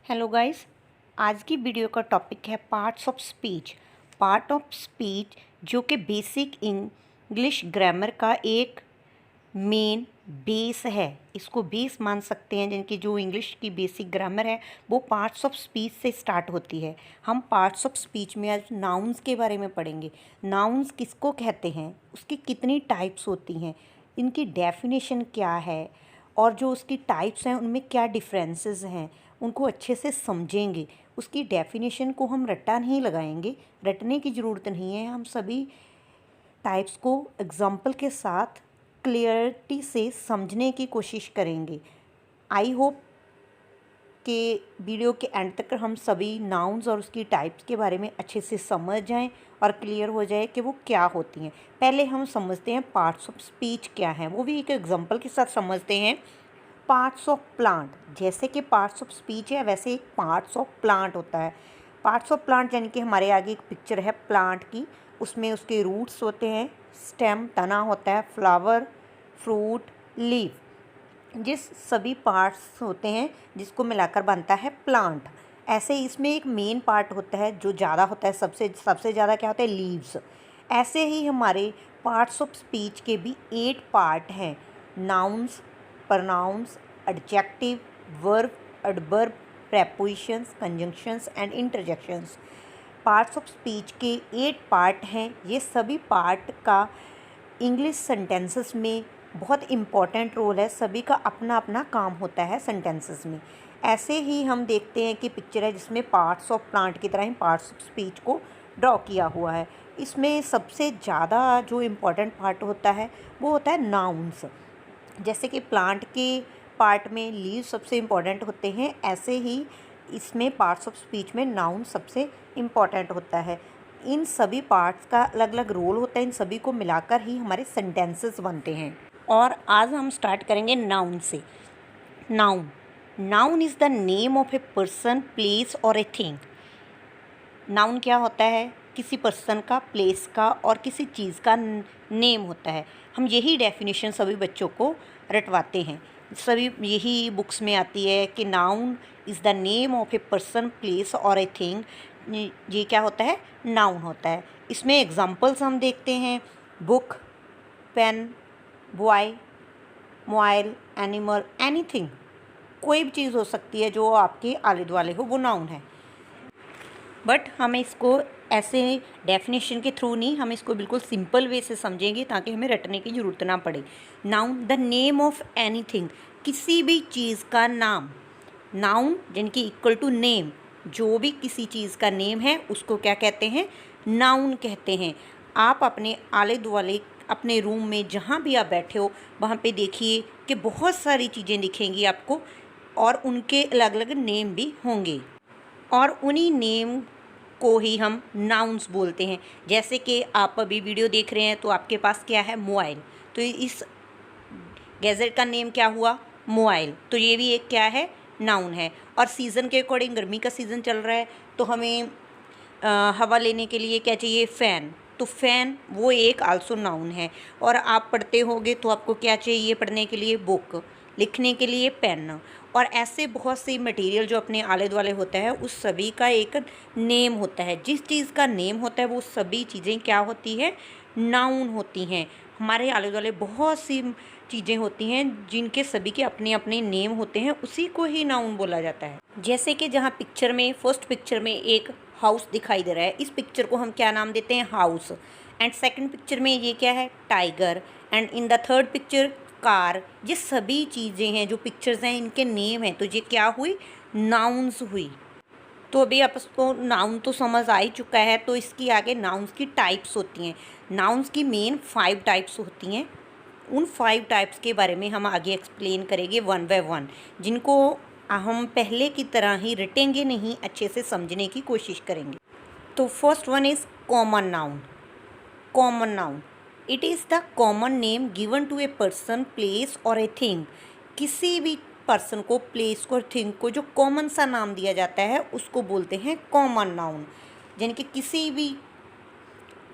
Hello guys. आज की video का टॉपिक है parts of speech. Part of speech जो कि बेसिक इंग्लिश ग्रामर का एक मेन बेस है, इसको बेस मान सकते हैं। जिनकी जो इंग्लिश की बेसिक ग्रामर है वो पार्ट्स ऑफ स्पीच से स्टार्ट होती है। हम पार्ट्स ऑफ स्पीच में आज नाउन्स के बारे में पढ़ेंगे। नाउन्स किसको कहते हैं, उसकी कितनी टाइप्स होती हैं, इनकी डेफिनेशन क्या है और जो उसकी टाइप्स हैं उनमें क्या डिफरेंसेस हैं, उनको अच्छे से समझेंगे। उसकी डेफिनेशन को हम रट्टा नहीं लगाएंगे, रटने की ज़रूरत नहीं है। हम सभी टाइप्स को एग्जाम्पल के साथ क्लियरिटी से समझने की कोशिश करेंगे। आई होप कि वीडियो के एंड तक हम सभी नाउन्स और उसकी टाइप्स के बारे में अच्छे से समझ जाएं और क्लियर हो जाए कि वो क्या होती हैं। पहले हम समझते हैं पार्ट्स ऑफ स्पीच क्या हैं, वो भी एक एग्जाम्पल के साथ समझते हैं। पार्ट्स ऑफ प्लांट, जैसे कि पार्ट्स ऑफ स्पीच है वैसे एक पार्ट्स ऑफ प्लांट होता है। पार्ट्स ऑफ प्लांट यानी कि हमारे आगे एक पिक्चर है प्लांट की, उसमें उसके रूट्स होते हैं, स्टेम तना होता है, फ्लावर, फ्रूट, लीफ, जिस सभी पार्ट्स होते हैं जिसको मिलाकर बनता है प्लांट। ऐसे ही इसमें एक मेन पार्ट होता है जो ज़्यादा होता है, सबसे ज़्यादा क्या होता है, लीव्स। ऐसे ही हमारे पार्ट्स ऑफ स्पीच के भी 8 पार्ट हैं। Nouns, pronouns, adjective, verb, adverb, prepositions, conjunctions and interjections. Parts of speech के 8 पार्ट हैं। ये सभी पार्ट का इंग्लिश सेंटेंसेस में बहुत इम्पॉर्टेंट रोल है। सभी का अपना अपना काम होता है सेंटेंसेस में। ऐसे ही हम देखते हैं कि पिक्चर है जिसमें पार्ट्स ऑफ प्लांट की तरह ही पार्ट्स ऑफ स्पीच को ड्रॉ किया हुआ है। इसमें सबसे ज़्यादा जो इम्पॉर्टेंट पार्ट होता है वो होता है नाउन्स। जैसे कि प्लांट के पार्ट में लीव सबसे इम्पॉर्टेंट होते हैं, ऐसे ही इसमें पार्ट्स ऑफ स्पीच में नाउन सबसे इम्पॉर्टेंट होता है। इन सभी पार्ट्स का अलग अलग रोल होता है, इन सभी को मिलाकर ही हमारे सेंटेंसेस बनते हैं। और आज हम स्टार्ट करेंगे नाउन से। Noun, noun is the name of A person, place और ए थिंग। नाउन क्या होता है, किसी पर्सन का, प्लेस का और किसी चीज़ का नेम होता है। हम यही डेफिनेशन सभी बच्चों को रटवाते हैं, सभी यही बुक्स में आती है कि noun is the name of A person, place और ए थिंग। ये क्या होता है, नाउन होता है। इसमें एग्जांपल्स हम देखते हैं, book, pen, boy, mobile, animal, anything. कोई भी चीज़ हो सकती है जो आपके आले दुआले हो, वो नाउन है। बट हमें इसको ऐसे डेफिनेशन के थ्रू नहीं, हम इसको बिल्कुल सिंपल वे से समझेंगे ताकि हमें रटने की ज़रूरत ना पड़े। Noun, the name of anything, किसी भी चीज़ का नाम। नाउन जिनकी इक्वल टू नेम, जो भी किसी चीज़ का नेम है उसको क्या कहते हैं, नाउन कहते हैं। आप अपने आले दुआले अपने रूम में जहाँ भी आप बैठे हो वहाँ पे देखिए कि बहुत सारी चीज़ें दिखेंगी आपको और उनके अलग अलग नेम भी होंगे और उन्हीं नेम को ही हम नाउन्स बोलते हैं। जैसे कि आप अभी वीडियो देख रहे हैं तो आपके पास क्या है, मोबाइल, तो इस गैजेट का नेम क्या हुआ, मोबाइल, तो ये भी एक क्या है, नाउन है। और सीज़न के अकॉर्डिंग, गर्मी का सीज़न चल रहा है तो हमें हवा लेने के लिए क्या चाहिए, फ़ैन, तो फ़ैन वो एक आल्सो नाउन है। और आप पढ़ते होगे तो आपको क्या चाहिए पढ़ने के लिए, बुक, लिखने के लिए पेन। और ऐसे बहुत सी मटेरियल जो अपने आले दुआले होता है उस सभी का एक नेम होता है। जिस चीज़ का नेम होता है वो सभी चीज़ें क्या होती है, नाउन होती हैं। हमारे आले दुआले बहुत सी चीज़ें होती हैं जिनके सभी के अपने अपने नेम होते हैं, उसी को ही नाउन बोला जाता है। जैसे कि जहाँ पिक्चर में, फर्स्ट पिक्चर में एक हाउस दिखाई दे रहा है, इस पिक्चर को हम क्या नाम देते हैं, हाउस। एंड सेकंड पिक्चर में ये क्या है, tiger. And in the third picture car. ये सभी चीज़ें हैं जो पिक्चर्स हैं, इनके नेम हैं, तो ये क्या हुई, नाउन्स हुई। तो अभी आपको नाउन तो समझ आ ही चुका है, तो इसकी आगे नाउन्स की टाइप्स होती हैं। नाउन्स की मेन 5 टाइप्स होती हैं। उन 5 टाइप्स के बारे में हम आगे एक्सप्लेन करेंगे वन बाय वन, जिनको हम पहले की तरह ही रटेंगे नहीं, अच्छे से समझने की कोशिश करेंगे। तो first one is common noun. Common noun, it is the common name given to a person, place और ए थिंग। किसी भी पर्सन को, प्लेस को, थिंग को जो कॉमन सा नाम दिया जाता है उसको बोलते हैं कॉमन नाउन। यानी कि किसी भी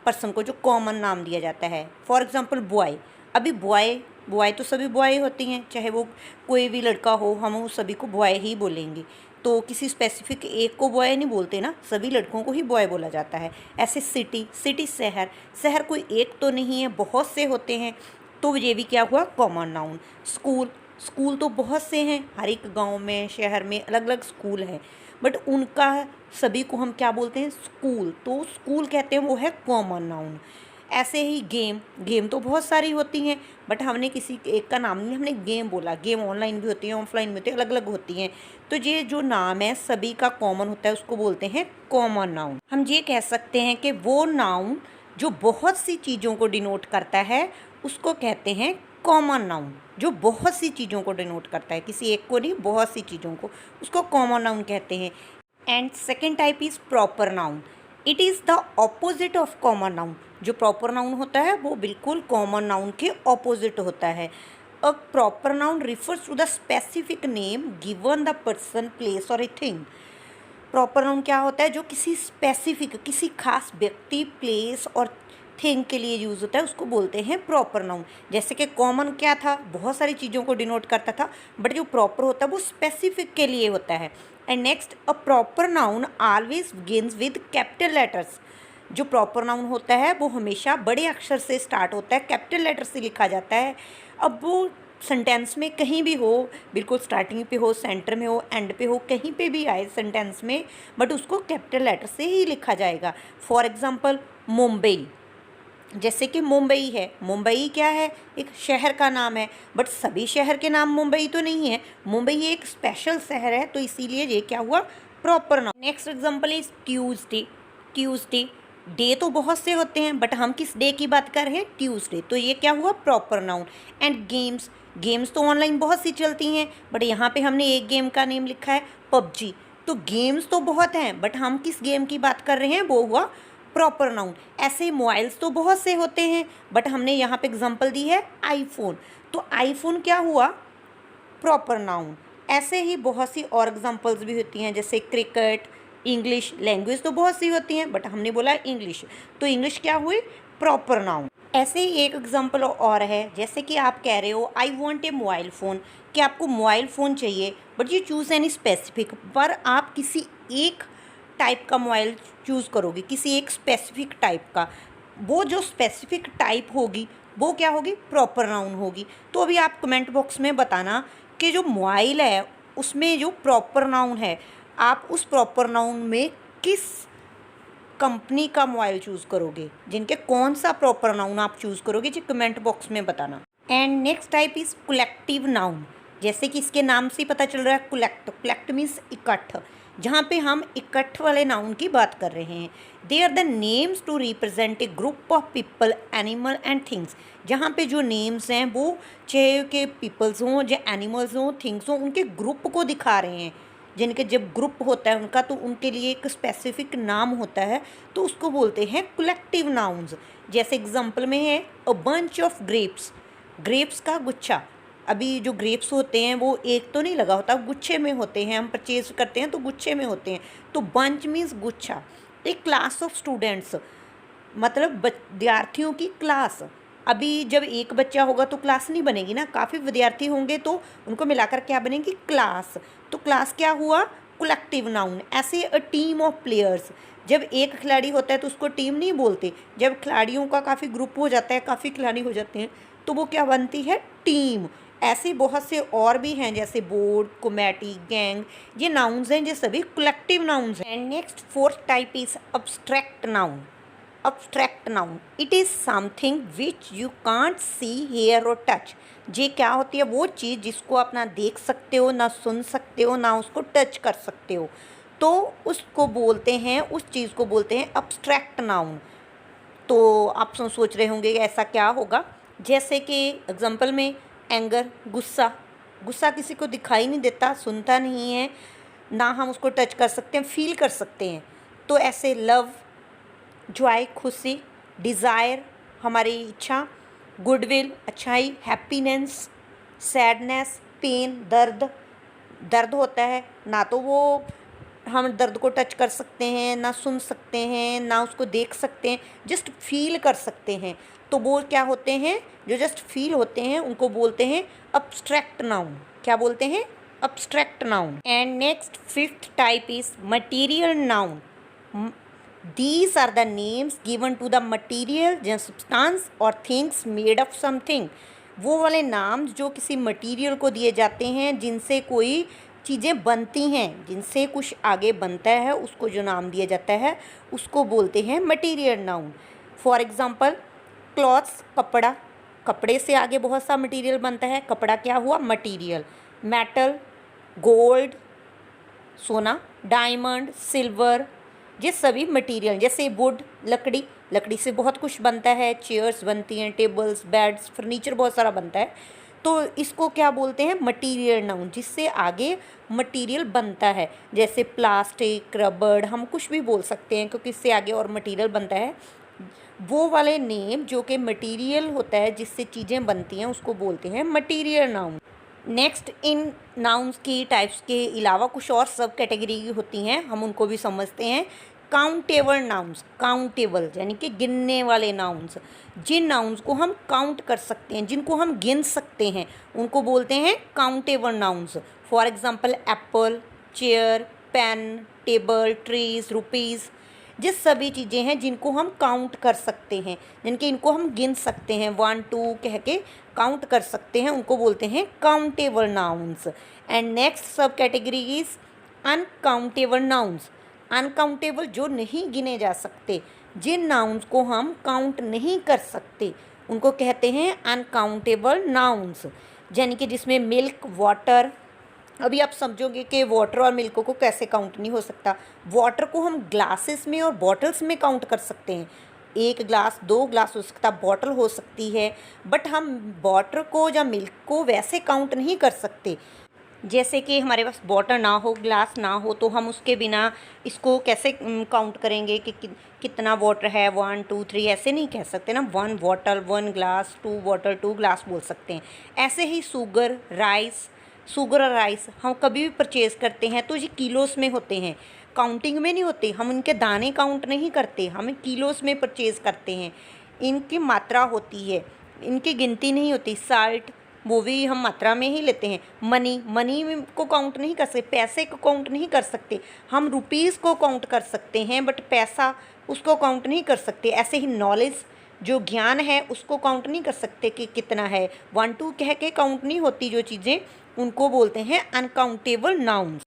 पर्सन को जो कॉमन नाम दिया जाता है। फॉर एग्जांपल बॉय, अभी बॉय, बॉय तो सभी बॉय होती हैं, चाहे वो कोई भी लड़का हो, हम वो सभी को बॉय ही बोलेंगे। तो किसी स्पेसिफिक एक को बॉय नहीं बोलते ना, सभी लड़कों को ही बॉय बोला जाता है। ऐसे सिटी, सिटी शहर, शहर कोई एक तो नहीं है, बहुत से होते हैं, तो ये भी क्या हुआ कॉमन नाउन। स्कूल, स्कूल तो बहुत से हैं, हर एक गांव में शहर में अलग अलग स्कूल हैं, बट उनका सभी को हम क्या बोलते हैं स्कूल, तो स्कूल कहते हैं, वो है कॉमन नाउन। ऐसे ही गेम, गेम तो बहुत सारी होती हैं, बट हमने किसी एक का नाम नहीं, हमने गेम बोला। गेम ऑनलाइन भी होती है, ऑफलाइन भी होती है, अलग अलग होती हैं। तो ये जो नाम है सभी का कॉमन होता है, उसको बोलते हैं कॉमन नाउन। हम ये कह सकते हैं कि वो नाउन जो बहुत सी चीज़ों को डिनोट करता है उसको कहते हैं कॉमन नाउन। जो बहुत सी चीज़ों को डिनोट करता है, किसी एक को नहीं, बहुत सी चीज़ों को, उसको कॉमन नाउन कहते हैं। And second type is proper noun. It is the opposite of common noun. जो प्रॉपर नाउन होता है वो बिल्कुल कॉमन नाउन के ऑपोजिट होता है। A proper noun refers to the specific name given the person, place और ए थिंग। प्रॉपर नाउन क्या होता है, जो किसी स्पेसिफिक, किसी खास व्यक्ति, प्लेस और थिंग के लिए यूज़ होता है, उसको बोलते हैं प्रॉपर नाउन। जैसे कि कॉमन क्या था, बहुत सारी चीज़ों को डिनोट करता था, बट जो प्रॉपर होता है वो स्पेसिफिक के लिए होता है। And next, a proper noun always begins with capital letters. जो प्रॉपर नाउन होता है वो हमेशा बड़े अक्षर से स्टार्ट होता है, कैपिटल लेटर से लिखा जाता है। अब वो सेंटेंस में कहीं भी हो, बिल्कुल स्टार्टिंग पे हो, सेंटर में हो, एंड पे हो, कहीं पे भी आए सेंटेंस में, बट उसको कैपिटल लेटर से ही लिखा जाएगा। फॉर एग्जांपल मुंबई, जैसे कि मुंबई है, मुंबई क्या है, एक शहर का नाम है, बट सभी शहर के नाम मुंबई तो नहीं है, मुंबई एक स्पेशल शहर है, तो इसीलिए ये क्या हुआ proper noun. Next example is Tuesday. Tuesday, day तो बहुत से होते हैं, बट हम किस डे की बात कर रहे हैं, ट्यूसडे, तो ये क्या हुआ proper noun. And games, games तो ऑनलाइन बहुत सी चलती हैं, बट यहाँ पे हमने एक गेम का नेम लिखा है पबजी, तो गेम्स तो बहुत हैं, बट हम किस गेम की बात कर रहे हैं, वो हुआ प्रॉपर नाउन। ऐसे मोबाइल्स तो बहुत से होते हैं, बट हमने यहाँ पे एग्जांपल दी है आईफोन, तो आईफोन क्या हुआ प्रॉपर नाउन। ऐसे ही बहुत सी और एग्जांपल्स भी होती हैं, जैसे क्रिकेट, इंग्लिश, लैंग्वेज तो बहुत सी होती हैं, बट हमने बोला इंग्लिश, तो इंग्लिश क्या हुई प्रॉपर नाउन। ऐसे ही एक एग्जांपल और है, जैसे कि आप कह रहे हो I want A mobile phone, कि आपको मोबाइल फ़ोन चाहिए, but you choose any specific, पर आप किसी एक टाइप का मोबाइल चूज़ करोगे, किसी एक स्पेसिफिक टाइप का, वो जो स्पेसिफिक टाइप होगी वो क्या होगी प्रॉपर नाउन होगी। तो अभी आप कमेंट बॉक्स में बताना कि जो मोबाइल है उसमें जो प्रॉपर नाउन है, आप उस प्रॉपर नाउन में किस कंपनी का मोबाइल चूज़ करोगे, जिनके कौन सा प्रॉपर नाउन आप चूज़ करोगे, जी कमेंट बॉक्स में बताना। And next type is collective noun. जैसे कि इसके नाम से ही पता चल रहा है कलेक्ट, कलेक्ट मीन्स इकट्ठ, जहाँ पे हम इकट्ठ वाले नाउन की बात कर रहे हैं। They are the names to represent a group of people, animal and things. जहाँ पे जो नेम्स हैं वो चाहे के पीपल्स हों, या एनिमल्स हों, थिंग्स हों, उनके ग्रुप को दिखा रहे हैं। जिनके जब ग्रुप होता है उनका, तो उनके लिए एक स्पेसिफिक नाम होता है, तो उसको बोलते हैं कलेक्टिव नाउन्स। जैसे एग्जाम्पल में है a bunch of grapes, grapes का गुच्छा। अभी जो ग्रेप्स होते हैं वो एक तो नहीं लगा होता, गुच्छे में होते हैं, हम परचेज करते हैं तो गुच्छे में होते हैं, तो बंच मीन्स गुच्छा। एक क्लास ऑफ स्टूडेंट्स, मतलब विद्यार्थियों की क्लास। अभी जब एक बच्चा होगा तो क्लास नहीं बनेगी ना, काफ़ी विद्यार्थी होंगे तो उनको मिलाकर क्या बनेगी क्लास, तो क्लास क्या हुआ कलेक्टिव नाउन। ऐसे अ टीम ऑफ प्लेयर्स, जब एक खिलाड़ी होता है तो उसको टीम नहीं बोलते, जब खिलाड़ियों का काफ़ी ग्रुप हो जाता है, काफ़ी खिलाड़ी हो जाते हैं, तो वो क्या बनती है टीम। ऐसे बहुत से और भी हैं, जैसे बोर्ड, कमेटी, गैंग, ये नाउन्स हैं, ये सभी कलेक्टिव नाउन्स हैं। And next fourth type is abstract noun. Abstract noun, it is something which you can't see, hear और टच। ये क्या होती है वो चीज़ जिसको आप ना देख सकते हो, ना सुन सकते हो, ना उसको टच कर सकते हो, तो उसको बोलते हैं, उस चीज़ को बोलते हैं अब्स्ट्रैक्ट नाउन। तो आप सोच रहे होंगे ऐसा क्या होगा, जैसे कि एग्जांपल में एंगर, गुस्सा, गुस्सा किसी को दिखाई नहीं देता, सुनता नहीं है, ना हम उसको टच कर सकते हैं, फील कर सकते हैं। तो ऐसे लव, जॉय, खुशी, डिज़ायर, हमारी इच्छा, गुडविल, अच्छाई, हैप्पीनेस, सैडनेस, पेन, दर्द, दर्द होता है, ना तो वो हम दर्द को टच कर सकते हैं, ना सुन सकते हैं, ना उसको देख सकते हैं, जस्ट फील कर सकते हैं, तो वो क्या होते हैं जो जस्ट फील होते हैं, उनको बोलते हैं अब्स्ट्रैक्ट नाउन। क्या बोलते हैं abstract noun. And next, fifth type is material noun. These are the names given to the material या substance or things made of something. वो वाले नाम जो किसी मटेरियल को दिए जाते हैं जिनसे कोई चीज़ें बनती हैं, जिनसे कुछ आगे बनता है, उसको जो नाम दिया जाता है उसको बोलते हैं material noun. For example clothes, कपड़ा, कपड़े से आगे बहुत सा मटेरियल बनता है, कपड़ा क्या हुआ? मटेरियल. मेटल, गोल्ड, सोना, डायमंड, सिल्वर, ये सभी मटेरियल. जैसे वुड, लकड़ी, लकड़ी से बहुत कुछ बनता है, चेयर्स बनती हैं, टेबल्स, बेड्स, फर्नीचर बहुत सारा बनता है. तो इसको क्या बोलते हैं? मटेरियल नाउन, जिससे आगे मटेरियल बनता है. जैसे प्लास्टिक, रबड़, हम कुछ भी बोल सकते हैं क्योंकि इससे आगे और मटेरियल बनता है. वो वाले नेम जो कि मटेरियल होता है जिससे चीज़ें बनती हैं उसको बोलते हैं मटेरियल नाउन. नेक्स्ट, इन नाउन्स की टाइप्स के अलावा कुछ और सब कैटेगरी होती हैं, हम उनको भी समझते हैं. काउंटेबल नाउन्स, काउंटेबल यानी कि गिनने वाले नाउन्स. जिन नाउन्स को हम काउंट कर सकते हैं, जिनको हम गिन सकते हैं, उनको बोलते हैं countable nouns. For example apple, chair, pen, table, trees, rupees. ये सभी चीज़ें हैं जिनको हम काउंट कर सकते हैं, जिनके इनको हम गिन सकते हैं, 1 2 कह के काउंट कर सकते हैं, उनको बोलते हैं काउंटेबल नाउन्स. एंड नेक्स्ट सब category is uncountable nouns. Uncountable जो नहीं गिने जा सकते, जिन नाउन्स को हम काउंट नहीं कर सकते, उनको कहते हैं अनकाउंटेबल नाउन्स. यानी कि जिसमें मिल्क, वाटर. अभी आप समझोगे कि वाटर और मिल्क को कैसे काउंट नहीं हो सकता. वाटर को हम ग्लासेस में और बॉटल्स में काउंट कर सकते हैं. 1 ग्लास, 2 ग्लास हो सकता, बॉटल हो सकती है, बट हम वाटर को या मिल्क को वैसे काउंट नहीं कर सकते. जैसे कि हमारे पास बॉटल ना हो, ग्लास ना हो, तो हम उसके बिना इसको कैसे काउंट करेंगे कि कितना वाटर है, 1 2 3 ऐसे नहीं कह सकते ना. 1 बॉटल, 1 ग्लास, 2 बॉटल, 2 ग्लास बोल सकते हैं. ऐसे ही शुगर, राइस, शुगर और राइस हम कभी भी परचेज़ करते हैं तो ये किलोस में होते हैं, काउंटिंग में नहीं होते. हम इनके दाने काउंट नहीं करते, हम किलोस में परचेज़ करते हैं. इनकी मात्रा होती है, इनकी गिनती नहीं होती. साल्ट, वो भी हम मात्रा में ही लेते हैं. मनी, मनी को काउंट नहीं कर सकते, पैसे को काउंट नहीं कर सकते. हम रुपीज़ को काउंट कर सकते हैं बट पैसा उसको काउंट नहीं कर सकते. ऐसे ही नॉलेज, जो ज्ञान है, उसको काउंट नहीं कर सकते कि कितना है. 1 2 कह के काउंट नहीं होती जो चीज़ें, उनको बोलते हैं अनकाउंटेबल नाउन्स.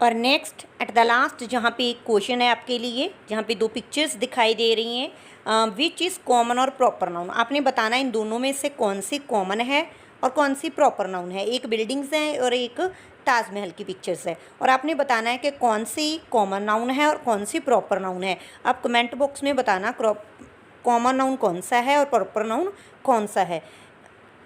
और नेक्स्ट एट द लास्ट जहाँ पे एक क्वेश्चन है आपके लिए, जहाँ पे 2 पिक्चर्स दिखाई दे रही हैं. विच इज़ कॉमन और प्रॉपर नाउन. आपने बताना इन दोनों में से कौन सी कॉमन है और कौन सी प्रॉपर नाउन है. एक बिल्डिंग्स है और एक ताजमहल की पिक्चर्स है, और आपने बताना है कि कौन सी कॉमन नाउन है और कौन सी प्रॉपर नाउन है. आप कमेंट बॉक्स में बताना कॉमन नाउन कौन सा है और प्रॉपर नाउन कौन सा है.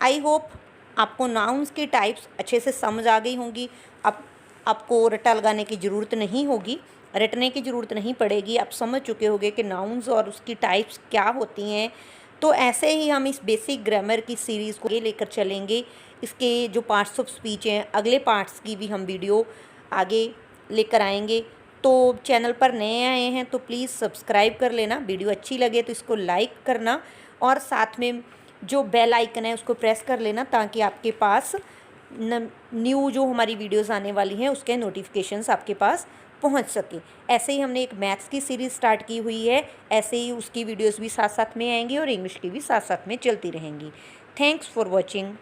आई होप आपको नाउन्स की टाइप्स अच्छे से समझ आ गई होंगी. अब आपको रट्टा लगाने की ज़रूरत नहीं होगी, रटने की ज़रूरत नहीं पड़ेगी. आप समझ चुके होंगे कि नाउन्स और उसकी टाइप्स क्या होती हैं. तो ऐसे ही हम इस बेसिक ग्रामर की सीरीज़ को लेकर चलेंगे. इसके जो पार्ट्स ऑफ स्पीच हैं, अगले पार्ट्स की भी हम वीडियो आगे लेकर आएंगे. तो चैनल पर नए आए हैं तो प्लीज़ सब्सक्राइब कर लेना. वीडियो अच्छी लगे तो इसको लाइक करना, और साथ में जो बेल आइकन है उसको प्रेस कर लेना, ताकि आपके पास न्यू जो हमारी वीडियोस आने वाली हैं उसके नोटिफिकेशंस आपके पास पहुंच सके. ऐसे ही हमने एक मैथ्स की सीरीज़ स्टार्ट की हुई है, ऐसे ही उसकी वीडियोस भी साथ साथ में आएंगी और इंग्लिश की भी साथ साथ में चलती रहेंगी. Thanks for watching.